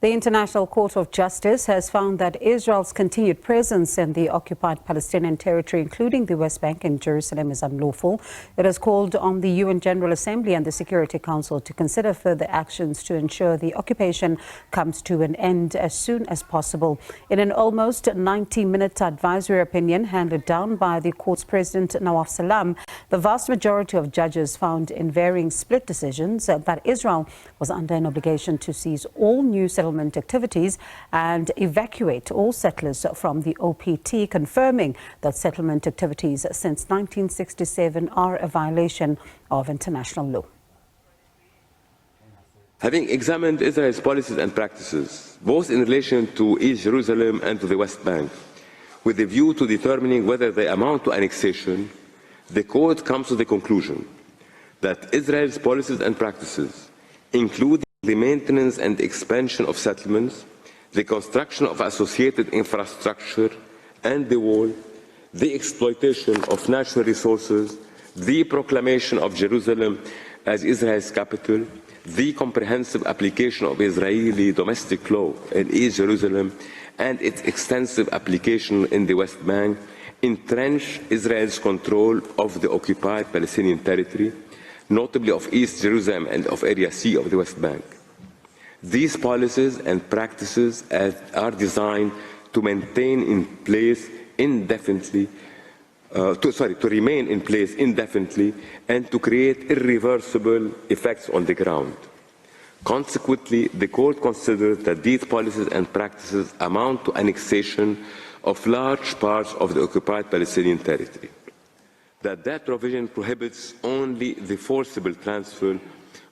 The International Court of Justice has found that Israel's continued presence in the occupied Palestinian territory, including the West Bank and Jerusalem, is unlawful. It has called on the UN General Assembly and the Security Council to consider further actions to ensure the occupation comes to an end as soon as possible. In an almost 90-minute advisory opinion handed down by the court's president, Nawaf Salam, the vast majority of judges found in varying split decisions that Israel was under an obligation to cease all new settlement activities and evacuate all settlers from the OPT, confirming that settlement activities since 1967 are a violation of international law. Having examined Israel's policies and practices, both in relation to East Jerusalem and to the West Bank, with a view to determining whether they amount to annexation, the Court comes to the conclusion that Israel's policies and practices, including the maintenance and expansion of settlements, the construction of associated infrastructure and the wall, the exploitation of natural resources, the proclamation of Jerusalem as Israel's capital, the comprehensive application of Israeli domestic law in East Jerusalem, and its extensive application in the West Bank entrench Israel's control of the occupied Palestinian territory, notably of East Jerusalem and of Area C of the West Bank. These policies and practices are designed to maintain in place indefinitely, to remain in place indefinitely and to create irreversible effects on the ground. Consequently, the Court considered that these policies and practices amount to annexation of large parts of the occupied Palestinian territory. That provision prohibits only the forcible transfer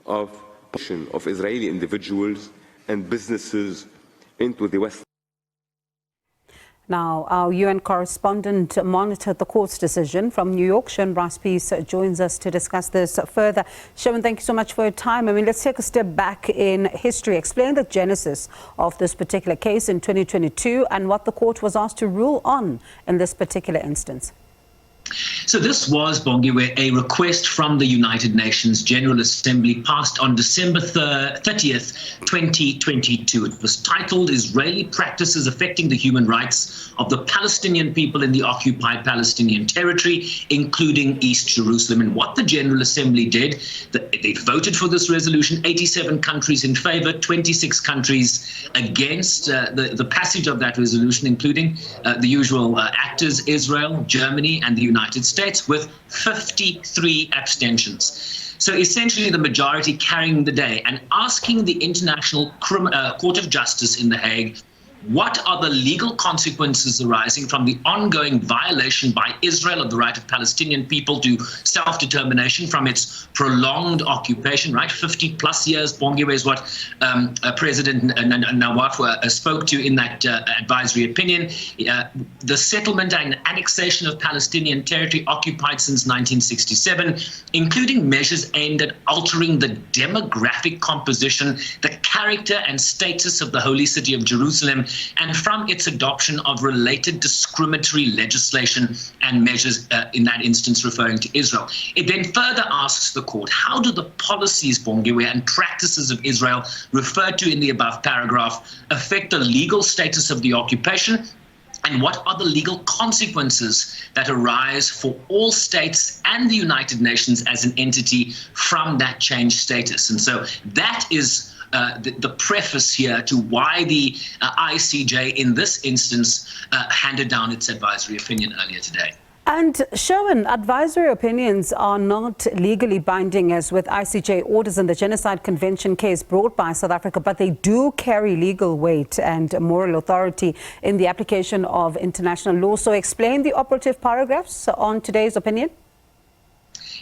of Israeli individuals and businesses into the West. Now, our UN correspondent monitored the court's decision from New York. Sharon Rice-Peace joins us to discuss this further. Sharon, thank you so much for your time. Let's take a step back in history. Explain the genesis of this particular case in 2022 and what the court was asked to rule on in this particular instance. So this was, Bongiwe, a request from the United Nations General Assembly passed on December 30th, 2022. It was titled Israeli Practices Affecting the Human Rights of the Palestinian People in the Occupied Palestinian Territory, including East Jerusalem. And what the General Assembly did, they voted for this resolution, 87 countries in favor, 26 countries against the passage of that resolution, including the usual actors, Israel, Germany, and the United States, with 53 abstentions. So essentially the majority carrying the day and asking the International Court of Justice in The Hague, what are the legal consequences arising from the ongoing violation by Israel of the right of Palestinian people to self-determination from its prolonged occupation, right? 50 plus years, Bongiwe, is what President Nawaf spoke to in that advisory opinion. The settlement and annexation of Palestinian territory occupied since 1967, including measures aimed at altering the demographic composition, the character and status of the holy city of Jerusalem, and from its adoption of related discriminatory legislation and measures, in that instance referring to Israel. It then further asks the court, how do the policies, Bongiwe, and practices of Israel referred to in the above paragraph affect the legal status of the occupation? And what are the legal consequences that arise for all states and the United Nations as an entity from that changed status? And so that is the preface here to why the ICJ in this instance handed down its advisory opinion earlier today. And Sharon, advisory opinions are not legally binding as with ICJ orders in the Genocide Convention case brought by South Africa, but they do carry legal weight and moral authority in the application of international law. So explain the operative paragraphs on today's opinion.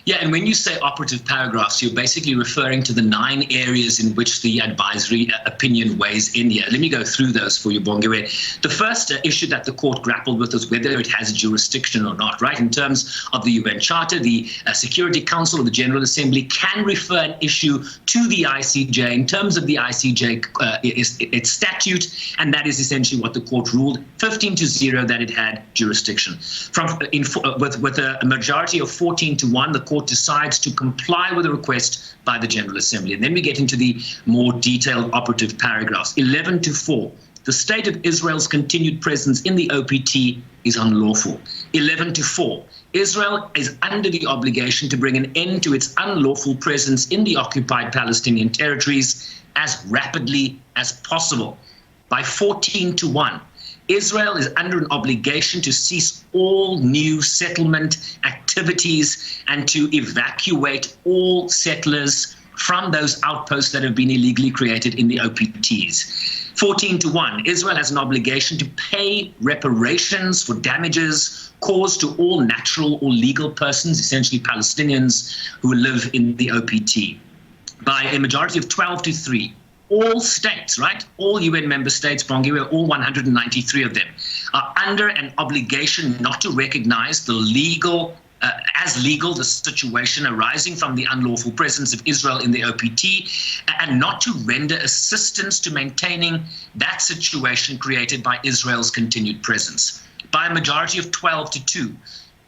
Yeah, and when you say operative paragraphs, you're basically referring to the 9 areas in which the advisory opinion weighs in here. Let me go through those for you, Bongiwe. The first issue that the court grappled with is whether it has jurisdiction or not, right? In terms of the UN Charter, the Security Council of the General Assembly can refer an issue to the ICJ in terms of the ICJ, its statute, and that is essentially what the court ruled, 15-0, that it had jurisdiction. With a majority of 14-1, the court decides to comply with a request by the General Assembly. And then we get into the more detailed operative paragraphs. 11-4. The state of Israel's continued presence in the OPT is unlawful. 11-4. Israel is under the obligation to bring an end to its unlawful presence in the occupied Palestinian territories as rapidly as possible. By 14-1. Israel is under an obligation to cease all new settlement activities and to evacuate all settlers from those outposts that have been illegally created in the OPTs. 14-1, Israel has an obligation to pay reparations for damages caused to all natural or legal persons, essentially Palestinians who live in the OPT. By a majority of 12-3, all states, right, all UN member states, Bongiwe, all 193 of them, are under an obligation not to recognize the legal the situation arising from the unlawful presence of Israel in the OPT, and not to render assistance to maintaining that situation created by Israel's continued presence. By a majority of 12-2,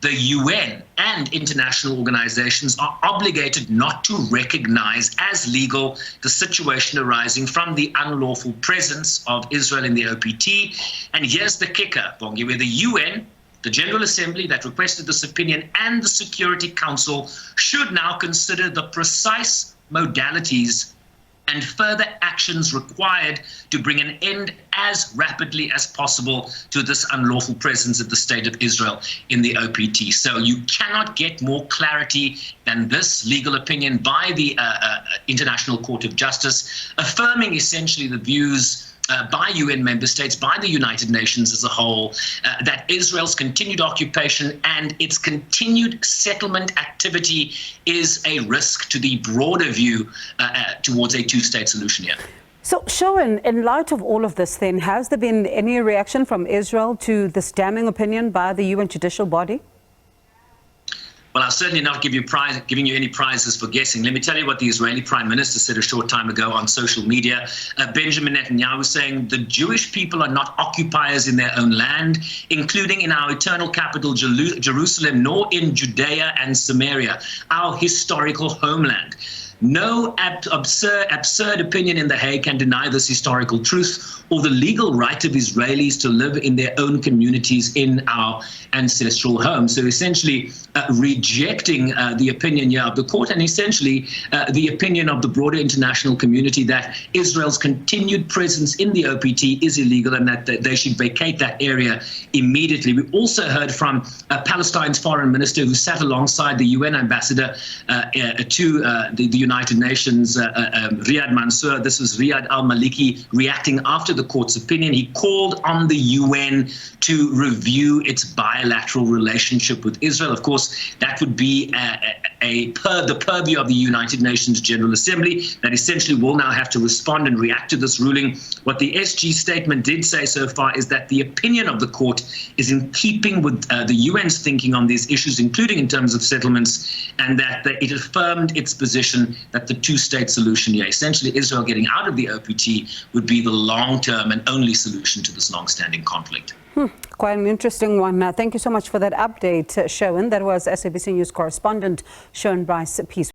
the UN and international organizations are obligated not to recognize as legal the situation arising from the unlawful presence of Israel in the OPT. And here's the kicker, Bongi, where the UN, the General Assembly that requested this opinion, and the Security Council should now consider the precise modalities and further actions required to bring an end as rapidly as possible to this unlawful presence of the State of Israel in the OPT. So you cannot get more clarity than this legal opinion by the International Court of Justice, affirming essentially the views by UN member states, by the United Nations as a whole, that Israel's continued occupation and its continued settlement activity is a risk to the broader view towards a two-state solution here. So, Shaun, in light of all of this then, has there been any reaction from Israel to this damning opinion by the UN judicial body? Well, I'll certainly not giving you any prizes for guessing. Let me tell you what the Israeli Prime Minister said a short time ago on social media. Benjamin Netanyahu saying the Jewish people are not occupiers in their own land, including in our eternal capital, Jerusalem, nor in Judea and Samaria, our historical homeland. No absurd opinion in The Hague can deny this historical truth or the legal right of Israelis to live in their own communities in our ancestral home. So essentially rejecting the opinion here of the court, and essentially the opinion of the broader international community that Israel's continued presence in the OPT is illegal and that they should vacate that area immediately. We also heard from Palestine's foreign minister who sat alongside the UN ambassador to the United Nations, Riyad Mansour. This was Riyad al-Maliki reacting after the court's opinion. He called on the UN to review its bilateral relationship with Israel. Of course, that would be the purview of the United Nations General Assembly that essentially will now have to respond and react to this ruling. What the SG statement did say so far is that the opinion of the court is in keeping with the UN's thinking on these issues, including in terms of settlements, and that it affirmed its position that the two-state solution here, essentially Israel getting out of the OPT, would be the long-term and only solution to this long-standing conflict. Quite an interesting one. Thank you so much for that update, Shaun. That was SABC News correspondent Shaun Bryce Peace.